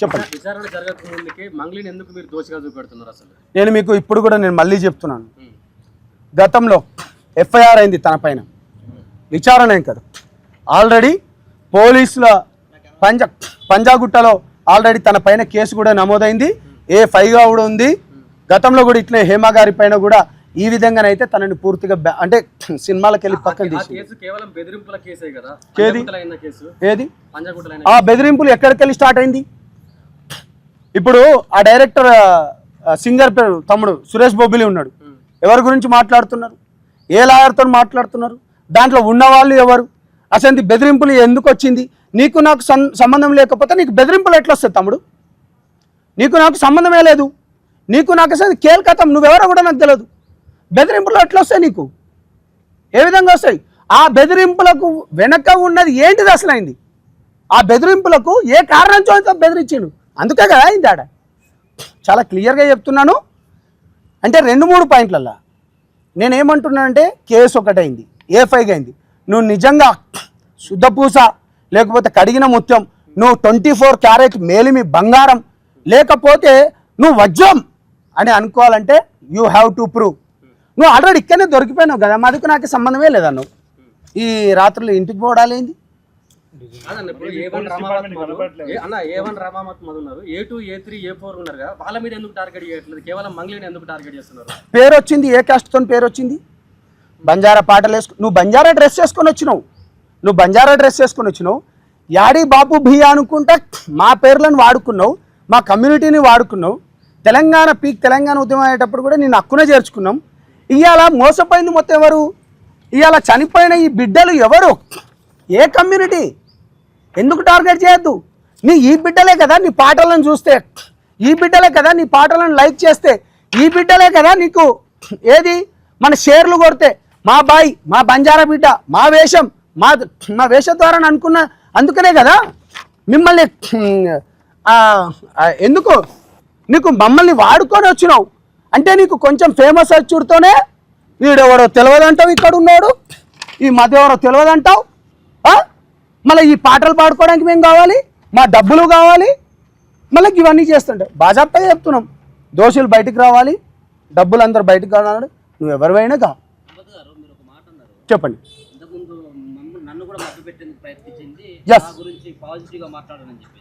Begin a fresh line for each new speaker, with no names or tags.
చెప్పండి.
విచారణ జరగక ముందుకే మంగ్లీని ఎందుకు మీరు దోషిగా చూపెడుతున్నారు? అసలు
నేను మీకు ఇప్పుడు కూడా నేను మళ్ళీ చెప్తున్నాను, గతంలో ఎఫ్ఐఆర్ అయింది తన పైన, విచారణ ఏం కదా, ఆల్రెడీ పోలీసుల పంజాగుట్టలో ఆల్రెడీ తన పైన కేసు కూడా నమోదైంది, A5గా కూడా ఉంది. గతంలో కూడా ఇట్లే హేమ గారి పైన కూడా ఈ విధంగానైతే తనని పూర్తిగా అంటే సినిమాలకు వెళ్ళి పక్కన తీసి ఏది ఆ బెదిరింపులు ఎక్కడికి వెళ్ళి స్టార్ట్ అయింది? ఇప్పుడు ఆ డైరెక్టర్ సింగర్ పేరు తమ్ముడు సురేష్ బొబ్బిలి ఉన్నాడు, ఎవరి గురించి మాట్లాడుతున్నారు? ఏ లాయర్తో మాట్లాడుతున్నారు? దాంట్లో ఉన్నవాళ్ళు ఎవరు? అసలు బెదిరింపులు ఎందుకు వచ్చింది? నీకు నాకు సంబంధం లేకపోతే నీకు బెదిరింపులు ఎట్లా వస్తాయి తమ్ముడు? నీకు నాకు సంబంధమే లేదు, నీకు నాకు అసలు కేల్కతం, నువ్వెవరో కూడా నాకు తెలియదు. బెదిరింపులు ఎట్లా వస్తాయి నీకు? ఏ విధంగా వస్తాయి? ఆ బెదిరింపులకు వెనక ఉన్నది ఏంటిది అసలు అయింది? ఆ బెదిరింపులకు ఏ కారణంతో బెదిరించాను? అందుకే కదా అయింది. ఆడ చాలా క్లియర్గా చెప్తున్నాను. అంటే 2-3 పాయింట్లల్లో నేనేమంటున్నానంటే, కేసు ఒకటైంది, A5గా అయింది. నువ్వు నిజంగా శుద్ధపూస లేకపోతే కడిగిన ముత్యం, నువ్వు 24 క్యారెట్ మేలిమి బంగారం, లేకపోతే నువ్వు వజ్రం అని అనుకోవాలంటే యూ హ్యావ్ టు ప్రూవ్. నువ్వు ఆల్రెడీ ఇక్కడనే దొరికిపోయినావు కదా, మాదికు నాకు సంబంధమే లేదా, నువ్వు ఈ రాత్రులు ఇంటికి పోవడాలేంది?
A1 రామామత్ ఉన్నారు, A2, A3, A4 ఉన్నారు కదా, వాళ్ళ మీద ఎందుకు టార్గెట్ చేయట్లేదు? కేవలం మంగ్లీని ఎందుకు టార్గెట్ చేస్తున్నారు?
పేరు వచ్చింది, ఏ కాస్ట్తో పేరు వచ్చింది? బంజారా పాటలు నువ్వు బంజారా డ్రెస్ చేసుకొని వచ్చినావు, నువ్వు బంజారా డ్రెస్ చేసుకొని వచ్చినావు, యాడీ బాపు భీయా అనుకుంటా మా పేర్లను వాడుకున్నావు, మా కమ్యూనిటీని వాడుకున్నావు. తెలంగాణ తెలంగాణ ఉద్యమం అయ్యేటప్పుడు కూడా నేను హక్కునే చేర్చుకున్నాం. ఇవాళ మోసపోయింది మొత్తం ఎవరు? ఇవాళ చనిపోయిన ఈ బిడ్డలు ఎవరు? ఏ కమ్యూనిటీ? ఎందుకు టార్గెట్ చేయొద్దు? ఈ బిడ్డలే కదా నీ పాటలను చూస్తే, ఈ బిడ్డలే కదా నీ పాటలను లైక్ చేస్తే, ఈ బిడ్డలే కదా నీకు ఏది మన షేర్లు కొడితే, మా బాయ్, మా బంజారా బిడ్డ, మా వేషం, మా వేషద్వారాన్ని అనుకున్న. అందుకనే కదా మిమ్మల్ని ఎందుకు నీకు మమ్మల్ని వాడుకొని వచ్చినావు అంటే, నీకు కొంచెం ఫేమస్ వచ్చుడుతోనే వీడెవరో తెలియదంటావు, ఇక్కడ ఉన్నాడు ఈ మధ్య ఎవరో తెలియదంటావు. మళ్ళీ ఈ పాటలు పాడుకోవడానికి మేము కావాలి, మా డబ్బులు కావాలి, మళ్ళీ ఇవన్నీ చేస్తుంటావు. బాజాప్తగా చెప్తున్నాం, దోషులు బయటికి రావాలి, డబ్బులు అందరూ బయటకు కావాలి. నువ్వు ఎవరివైనా కా చెప్పండి.
నన్ను కూడా మభ్య పెట్టేందుకు ప్రయత్నించింది, గురించి పాజిటివ్ గా మాట్లాడాలని చెప్పి